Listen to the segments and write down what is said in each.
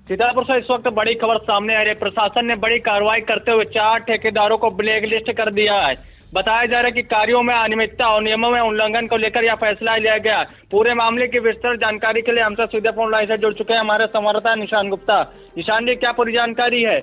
सीतापुर से इस वक्त बड़ी खबर सामने आ रही है। प्रशासन ने बड़ी कार्रवाई करते हुए 4 ठेकेदारों को ब्लैक लिस्ट कर दिया है। बताया जा रहा है कि कार्यों में अनियमितता और नियमों में उल्लंघन को लेकर यह फैसला लिया गया। पूरे मामले की विस्तृत जानकारी के लिए हमसे सीधे फोन लाइन से जुड़ चुके हैं हमारे संवाददाता निशान गुप्ता। निशान जी, क्या पूरी जानकारी है?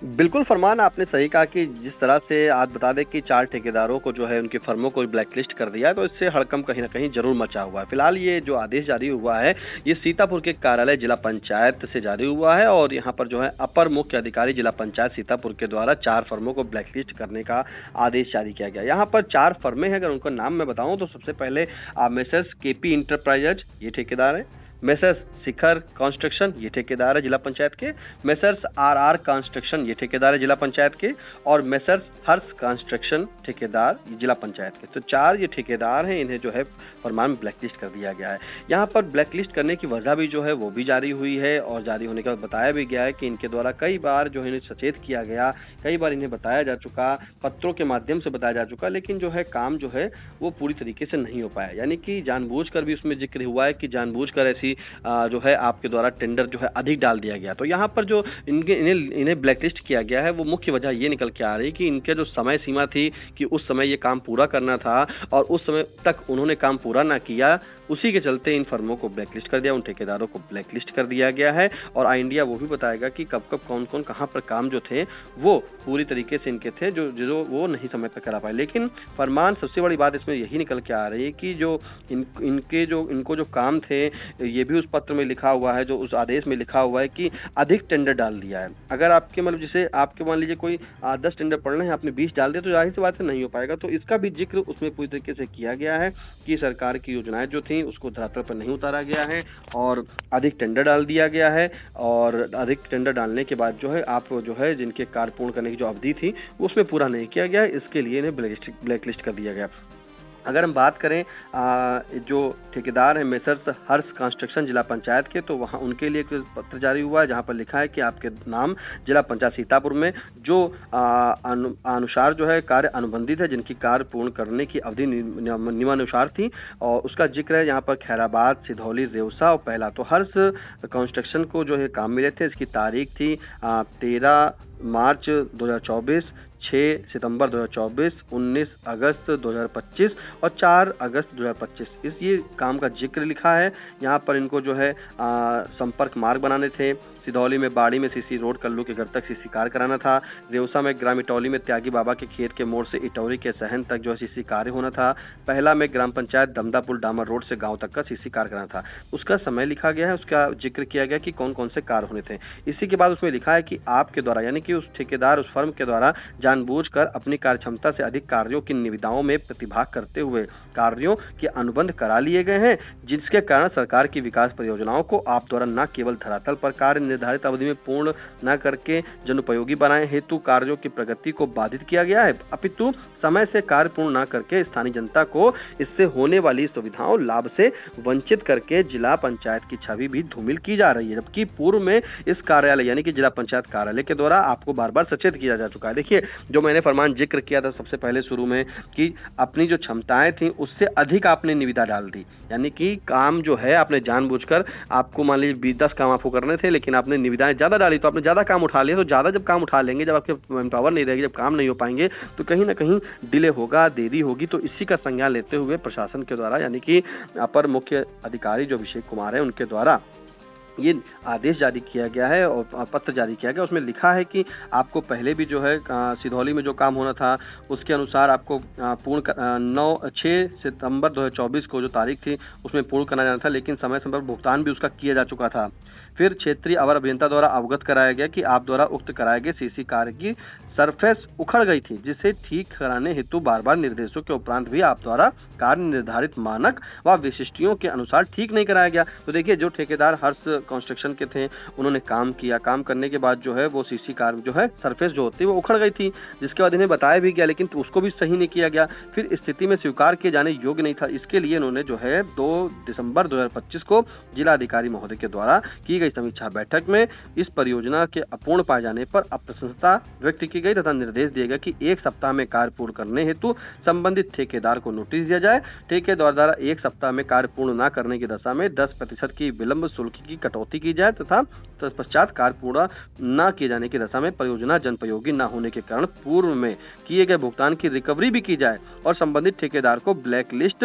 बिल्कुल फरमान, आपने सही कहा कि जिस तरह से आज बता दें कि 4 ठेकेदारों को जो है उनकी फर्मों को ब्लैकलिस्ट कर दिया है, तो इससे हड़कंप कहीं ना कहीं जरूर मचा हुआ है। फिलहाल ये जो आदेश जारी हुआ है ये सीतापुर के कार्यालय जिला पंचायत से जारी हुआ है और यहाँ पर जो है अपर मुख्य अधिकारी जिला पंचायत सीतापुर के द्वारा 4 फर्मों को ब्लैकलिस्ट करने का आदेश जारी किया गया। यहाँ पर 4 फर्में हैं, अगर उनका नाम मैं बताऊँ तो सबसे पहले मेसर्स केपी इंटरप्राइजेज ये ठेकेदार है, मेसर्स शिखर कंस्ट्रक्शन ये ठेकेदार है जिला पंचायत के, मेसर्स आर कंस्ट्रक्शन ये ठेकेदार है जिला पंचायत के, और मेसर्स हर्ष कंस्ट्रक्शन ठेकेदार जिला पंचायत के। तो 4 ये ठेकेदार हैं, इन्हें जो है फरमान में ब्लैकलिस्ट कर दिया गया है। यहाँ पर ब्लैकलिस्ट करने की वजह भी जो है वो भी जारी हुई है और जारी होने के बाद बताया भी गया है कि इनके द्वारा कई बार जो है इन्हें सचेत किया गया, कई बार इन्हें बताया जा चुका, पत्रों के माध्यम से बताया जा चुका, लेकिन जो है काम जो है वो पूरी तरीके से नहीं हो पाया। यानी कि जानबूझकर भी उसमें जिक्र हुआ है कि जानबूझकर ऐसी जो है आपके द्वारा टेंडर जो है अधिक डाल दिया गया। तो यहाँ पर जो इन्हें ब्लैकलिस्ट किया गया है वो मुख्य वजह ये निकल के आ रही कि इनके जो समय सीमा थी कि उस समय ये काम पूरा करना था और उस समय तक उन्होंने काम पूरा ना किया, उसी के चलते इन फर्मों को ब्लैकलिस्ट कर दिया, उन ठेकेदारों को ब्लैकलिस्ट कर दिया गया है। और आई इंडिया वो भी बताएगा कि कब कब कौन कौन कहाँ पर काम जो थे वो पूरी तरीके से इनके थे जो वो नहीं समय पर करा पाए। लेकिन फरमान सबसे बड़ी बात इसमें यही निकल के आ रही है कि जो इनको जो काम थे ये भी उस पत्र में लिखा हुआ है, जो उस आदेश में लिखा हुआ है कि अधिक टेंडर डाल दिया है। अगर आपके मतलब जैसे आपके मान लीजिए कोई 10 टेंडर पड़ने हैं, आपने 20 डाल दिया तो जाहिर सी बात है नहीं हो पाएगा। तो इसका भी जिक्र उसमें पूरी तरीके से किया गया है कि सरकार की योजनाएं जो थी उसको धरातल पर नहीं उतारा गया है और अधिक टेंडर डाल दिया गया है। और अधिक टेंडर डालने के बाद जो है आप जो है जिनके कार्य पूर्ण करने की जो अवधि थी उसमें पूरा नहीं किया गया, इसके लिए इन्हें ब्लैकलिस्ट कर दिया गया। अगर हम बात करें जो ठेकेदार हैं मेसर्स हर्ष कंस्ट्रक्शन जिला पंचायत के, तो वहाँ उनके लिए एक पत्र जारी हुआ है जहाँ पर लिखा है कि आपके नाम जिला पंचायत सीतापुर में जो अनुसार जो है कार्य अनुबंधित है, जिनकी कार्य पूर्ण करने की अवधि नियमानुसार थी, और उसका जिक्र है यहाँ पर खैराबाद, सिधौली, रेवसा और पहला। तो हर्ष कंस्ट्रक्शन को जो है काम मिले थे, इसकी तारीख थी 13 मार्च 2024, 6 सितंबर 2024, 19 अगस्त 2025 और 4 अगस्त 2025 इस ये काम का जिक्र लिखा है। यहाँ पर इनको जो है संपर्क मार्ग बनाने थे, सिधौली में बाड़ी में सीसी रोड कल्लू के घर तक सीसी कार्य कराना था, रेवसा में ग्राम इटौली में त्यागी बाबा के खेत के मोड़ से इटौली के सहन तक जो है सीसी कार्य होना था, पहला में ग्राम पंचायत दमदापुर डामर रोड से गांव तक का सीसी कार्य कराना था। उसका समय लिखा गया है, उसका जिक्र किया गया कि कौन कौन से कार्य होने थे। इसी के बाद उसमें लिखा है कि आपके द्वारा यानी कि उस ठेकेदार उस फर्म के द्वारा जानबूझकर अपनी कार्य क्षमता से अधिक कार्यों की निविदाओं में प्रतिभाग करते हुए कार्यों के अनुबंध करा लिए गए हैं, जिसके कारण सरकार की विकास परियोजनाओं को आप द्वारा न केवल धरातल पर कार्य निर्धारित अवधि में पूर्ण न करके जनोपयोगी बनाए हेतु कार्यों की प्रगति को बाधित किया गया है, अपितु समय से कार्य पूर्ण न करके स्थानीय जनता को इससे होने वाली सुविधाओं लाभ से वंचित करके जिला पंचायत की छवि भी धूमिल की जा रही है। जबकि पूर्व में इस कार्यालय यानी कि जिला पंचायत कार्यालय के द्वारा आपको बार बार सचेत किया जा चुका है। देखिए, जो मैंने फरमान जिक्र किया था सबसे पहले शुरू में कि अपनी जो क्षमताएं थी उससे अधिक आपने निविदा डाल दी, यानी कि काम जो है आपने जानबूझकर, आपको मान लीजिए 10 काम आपको करने थे लेकिन आपने निविदाएं ज्यादा डाली, तो आपने ज्यादा काम उठा लिया। तो ज्यादा जब काम उठा लेंगे, जब आपके मैन पावर नहीं रहेगी, जब काम नहीं हो पाएंगे, तो कहीं ना कहीं डिले होगा, देरी होगी। तो इसी का संज्ञान लेते हुए प्रशासन के द्वारा यानी कि अपर मुख्य अधिकारी जो अभिषेक कुमार है उनके द्वारा ये आदेश जारी किया गया है और पत्र जारी किया गया। उसमें लिखा है कि आपको पहले भी जो है सिधौली में जो काम होना था उसके अनुसार आपको 6 सितंबर 2024 को जो तारीख थी उसमें पूर्ण करना जाना था, लेकिन समय समय पर भुगतान भी उसका किया जा चुका था। फिर क्षेत्रीय अवर अभियंता द्वारा अवगत कराया गया कि आप द्वारा उक्त कराए गए सीसी कार्य की सरफेस उखड़ गई थी, जिसे ठीक कराने हेतु बार बार निर्देशों के उपरांत भी आप द्वारा कार्य निर्धारित मानक व विशिष्टियों के अनुसार ठीक नहीं कराया गया। तो देखिए, जो ठेकेदार हर्ष कंस्ट्रक्शन के थे उन्होंने काम किया, काम करने के बाद जो है वो सीसी कार्य जो है सरफेस जो होती है वो उखड़ गई थी, जिसके बाद इन्हें बताया भी गया लेकिन उसको भी सही नहीं किया गया। फिर स्थिति में स्वीकार किए जाने योग्य नहीं था, इसके लिए इन्होंने जो है 2 दिसंबर 2025 को जिला अधिकारी महोदय के द्वारा की गई गई समीक्षा बैठक में इस परियोजना के अपूर्ण पाए जाने पर अप्रसन्नता व्यक्त की गई तथा निर्देश दिए गए कि 1 सप्ताह में कार्य पूर्ण करने हेतु संबंधित ठेकेदार को नोटिस दिया जाए। ठेकेदार द्वारा 1 सप्ताह में कार्य पूर्ण न करने की दशा में 10% की विलंब शुल्क की कटौती की जाए तथा तत्पश्चात कार्य पूर्ण न किए जाने की दशा में परियोजना जनोपयोगी न होने के कारण पूर्व में किए गए भुगतान की रिकवरी भी की जाए और संबंधित ठेकेदार को ब्लैक लिस्ट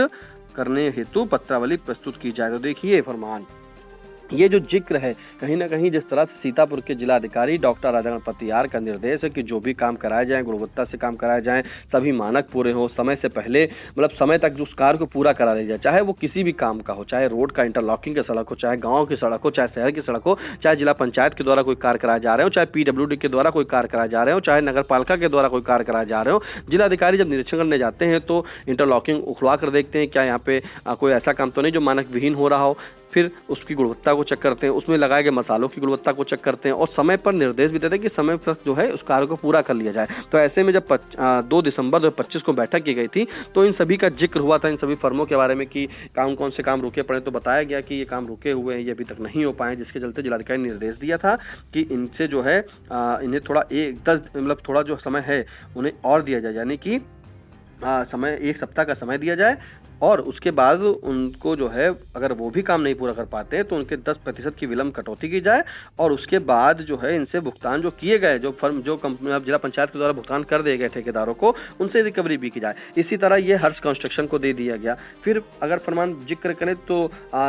करने हेतु पत्रावली प्रस्तुत की जाए। तो देखिए फरमान, ये जो जिक्र है कहीं ना कहीं जिस तरह से सीतापुर के जिलाधिकारी डॉक्टर राजा गणपति आर का निर्देश है कि जो भी काम कराए जाएं गुणवत्ता से काम कराए जाएं, सभी मानक पूरे हो, समय से पहले मतलब समय तक उस कार्य को पूरा करा लिया जाए, चाहे वो किसी भी काम का हो, चाहे रोड का इंटरलॉकिंग की सड़क हो, चाहे गाँव की सड़क हो, चाहे शहर की सड़क हो, चाहे जिला पंचायत के द्वारा कोई कार्य कराए जा रहे हो, चाहे PWD के द्वारा कोई कार्य कराए जा रहे हो, चाहे नगर पालिका के द्वारा कोई कार्य कराए जा रहे हो। जिलाधिकारी जब निरीक्षण करने जाते हैं तो इंटरलॉकिंग उखड़वा कर देखते हैं क्या यहाँ पे कोई ऐसा काम तो नहीं जो मानक विहीन हो रहा हो, फिर उसकी गुणवत्ता को चेक करते हैं, उसमें लगाए गए मसालों की गुणवत्ता को चेक करते हैं और समय पर निर्देश भी देते हैं कि समय पर जो है उस कार्य को पूरा कर लिया जाए। तो ऐसे में जब 2 दिसंबर 2025 को बैठक की गई थी तो इन सभी का जिक्र हुआ था, इन सभी फर्मों के बारे में कि कौन से काम रुके पड़े। तो बताया गया कि ये काम रुके हुए हैं, ये अभी तक नहीं हो पाए, जिसके चलते जिलाधिकारी ने निर्देश दिया था कि इनसे जो है इन्हें थोड़ा थोड़ा जो समय है उन्हें और दिया जाए, यानी कि समय 1 सप्ताह का समय दिया जाए और उसके बाद उनको जो है अगर वो भी काम नहीं पूरा कर पाते तो उनके 10% की विलंब कटौती की जाए और उसके बाद जो है इनसे भुगतान जो किए गए जो कंपनी जिला पंचायत के द्वारा भुगतान कर दिए गए ठेकेदारों को उनसे रिकवरी भी की जाए। इसी तरह ये हर्ष कंस्ट्रक्शन को दे दिया गया। फिर अगर फरमान जिक्र करें तो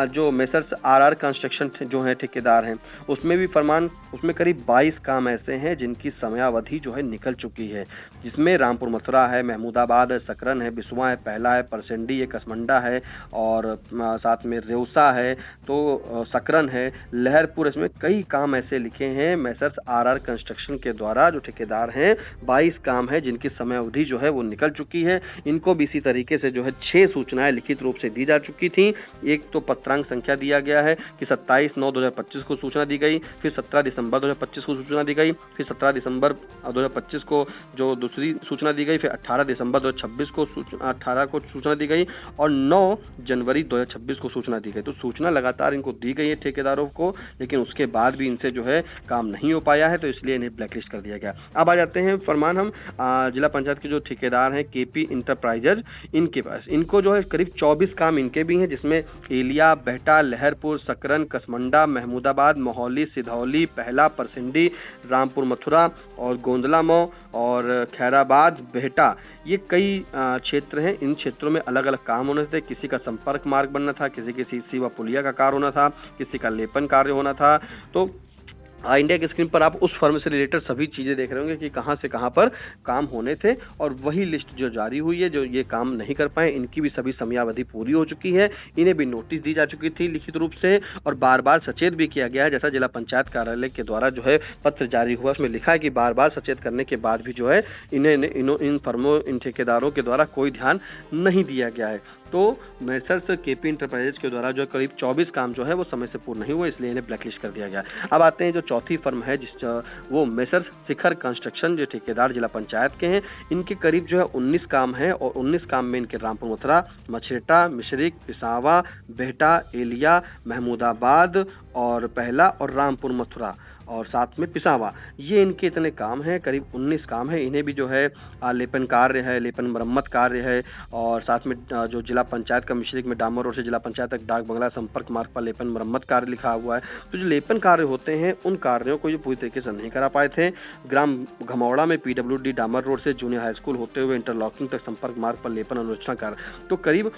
जो मेसर्स RR कंस्ट्रक्शन जो है ठेकेदार हैं उसमें भी फरमान उसमें करीब 22 काम ऐसे हैं जिनकी समयावधि जो है निकल चुकी है, जिसमें रामपुर मथुरा है, महमूदाबाद है, सकरन है, बिस्वा है, पहला है, परसेंडी है, कसमंडा है और साथ में रेउसा है, तो सकरन है, लहरपुर। इसमें कई काम ऐसे लिखे हैं मेसर्स RR कंस्ट्रक्शन के द्वारा जो ठेकेदार हैं। 22 काम है जिनकी समय अवधि जो है वो निकल चुकी है। इनको भी इसी तरीके से जो है 6 सूचनाएं लिखित रूप से दी जा चुकी थी। एक तो पत्रांक संख्या दिया गया है कि 27/9/2025 को सूचना दी गई, फिर 17 दिसंबर 2025 को सूचना दी गई, फिर 17 दिसंबर 2025 को जो दूसरी सूचना दी गई, फिर 18 दिसंबर 2026 को 18 को सूचना दी गई और 9 जनवरी 2026 को सूचना दी गई। तो सूचना लगातार इनको दी गई है ठेकेदारों को, लेकिन उसके बाद भी इनसे जो है काम नहीं हो पाया है, तो इसलिए इन्हें ब्लैकलिस्ट कर दिया गया। अब आ जाते हैं फरमान हम जिला पंचायत के जो ठेकेदार हैं KP इंटरप्राइजेज, इनके पास इनको जो है करीब 24 काम इनके भी हैं, जिसमें एलिया, बेहटा, लहरपुर, सकरन, कसमंडा, महमूदाबाद, मोहौली, सिधौली, पहला, परसिंडी, रामपुर मथुरा और गोंदला मऊ और खैराबाद, बेहटा, ये कई क्षेत्र हैं। इन क्षेत्रों में अलग अलग काम होने थे। किसी का संपर्क मार्ग बनना था, किसी के सीसी व पुलिया का कार्य होना था, किसी का लेपन कार्य होना था। तो इंडिया की स्क्रीन पर आप उस फर्म से रिलेटेड सभी चीजें देख रहे होंगे कि कहां से कहां पर काम होने थे और वही लिस्ट जो जारी हुई है, जो ये काम नहीं कर पाए, इनकी भी सभी समयावधि पूरी हो चुकी है। इन्हें भी नोटिस दी जा चुकी थी लिखित रूप से और बार बार सचेत भी किया गया है। जैसा जिला पंचायत कार्यालय के द्वारा जो है पत्र जारी हुआ, उसमें लिखा है कि बार बार सचेत करने के बाद भी जो है इन फर्मों, इन ठेकेदारों के द्वारा कोई ध्यान नहीं दिया गया है। तो मेसर्स KP इंटरप्राइजेज के द्वारा जो करीब 24 काम जो है वो समय से पूर्ण नहीं हुआ, इसलिए इन्हें ब्लैकलिस्ट कर दिया गया। अब आते हैं जो चौथी फर्म है वो मेसर्स शिखर कंस्ट्रक्शन, जो ठेकेदार जिला पंचायत के हैं। इनके करीब जो है 19 काम है और 19 काम में इनके रामपुर मथुरा, मछेटा, मिश्रिक, पिसावा, बेहटा, एलिया, महमूदाबाद और पहला और रामपुर मथुरा और साथ में पिसावा, ये इनके इतने काम हैं, करीब 19 काम है। इन्हें भी जो है लेपन कार्य है, लेपन मरम्मत कार्य है और साथ में जो जिला पंचायत का मिश्रिक में डामर रोड से जिला पंचायत तक डाक बंगला संपर्क मार्ग पर लेपन मरम्मत कार्य लिखा हुआ है। तो जो लेपन कार्य होते हैं उन कार्यों को ये पूरी तरीके से नहीं करा पाए थे। ग्राम घमौड़ा में PWD डामर रोड से जूनियर हाई स्कूल होते हुए इंटरलॉकिंग तक संपर्क मार्ग पर लेपन अनुरक्षण कार्य, तो करीब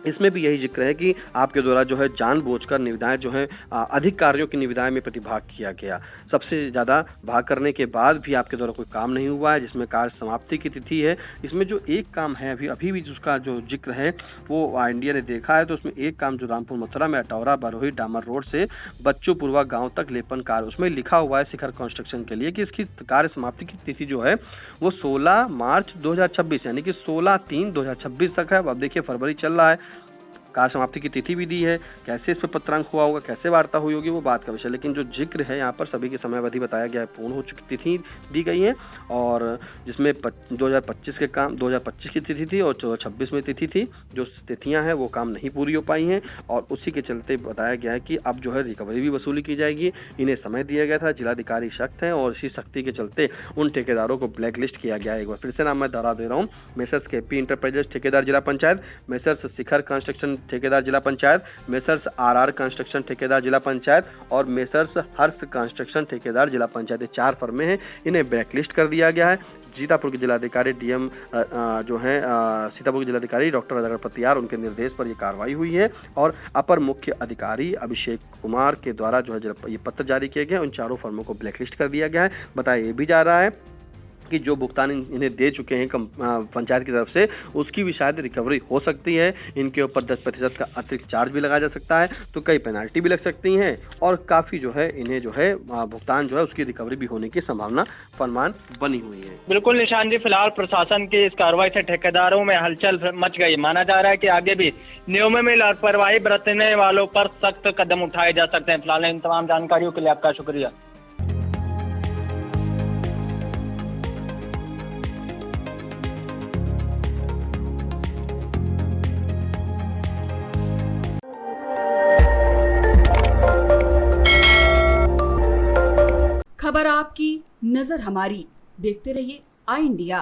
इसमें भी यही जिक्र है कि आपके द्वारा जो है जानबूझकर निविदाएं जो है अधिक कार्यों की निविदाएं में प्रतिभाग किया गया। सबसे ज़्यादा भाग करने के बाद भी आपके द्वारा कोई काम नहीं हुआ है, जिसमें कार्य समाप्ति की तिथि है। इसमें जो एक काम है अभी भी जिसका जो जिक्र है वो इंडिया ने देखा है, तो उसमें एक काम जो रामपुर मथुरा में अटौरा बरोही डामर रोड से बच्चूपुरवा गाँव तक लेपन कार्य, उसमें लिखा हुआ है शिखर कंस्ट्रक्शन के लिए कि इसकी कार्य समाप्ति की तिथि जो है वो 16 मार्च 2026 यानी कि 16/3/2026 तक है। अब देखिए फरवरी चल रहा है, कार समाप्ति की तिथि भी दी है, कैसे इस पर पत्रांक हुआ होगा, कैसे वार्ता हुई होगी, वो बात का विषय। लेकिन जो जिक्र है यहाँ पर सभी की समयावधि बताया गया है, पूर्ण हो चुकी तिथि दी गई है, और जिसमें 2025 के काम 2025 की तिथि थी और 2026 में तिथि थी। जो तिथियां हैं वो काम नहीं पूरी हो पाई हैं, और उसी के चलते बताया गया है कि अब जो है रिकवरी भी वसूली की जाएगी। इन्हें समय दिया गया था, जिलाधिकारी सख्त हैं, और इसी सख्ती के चलते उन ठेकेदारों को ब्लैक लिस्ट किया गया है। एक बार फिर से नाम मैं दोहरा दे रहा हूँ, मेसर्स केपी इंटरप्राइजेस ठेकेदार जिला पंचायत, मेसर्स शिखर कंस्ट्रक्शन ठेकेदार जिला पंचायत, मेसर्स आरआर कंस्ट्रक्शन ठेकेदार जिला पंचायत और मेसर्स हर्ष कंस्ट्रक्शन ठेकेदार जिला पंचायत। ये 4 फर्में हैं, इन्हें ब्लैकलिस्ट कर दिया गया है। सीतापुर के जिलाधिकारी डीएम जो हैं सीतापुर के जिलाधिकारी डॉक्टर अजगर पतियार, उनके निर्देश पर यह कार्रवाई हुई है, और अपर मुख्य अधिकारी अभिषेक कुमार के द्वारा जो है ये पत्र जारी किए गए। उन 4 फर्मों को ब्लैकलिस्ट कर दिया गया है। बताया ये भी जा रहा है कि जो भुगतान इन्हें दे चुके हैं पंचायत की तरफ से, उसकी भी शायद रिकवरी हो सकती है। इनके ऊपर 10% का अतिरिक्त चार्ज भी लगाया जा सकता है, तो कई पेनाल्टी भी लग सकती हैं, और काफी जो है इन्हें जो है भुगतान जो है उसकी रिकवरी भी होने की संभावना फरमान बनी हुई है। बिल्कुल निशान जी, फिलहाल प्रशासन की इस कार्रवाई से ठेकेदारों में हलचल मच गई। माना जा रहा है कि आगे भी नियमों में लापरवाही बरतने वालों पर सख्त कदम उठाए जा सकते हैं। फिलहाल इन तमाम जानकारियों के लिए आपका शुक्रिया। खबर आपकी, नजर हमारी। देखते रहिए आई इंडिया।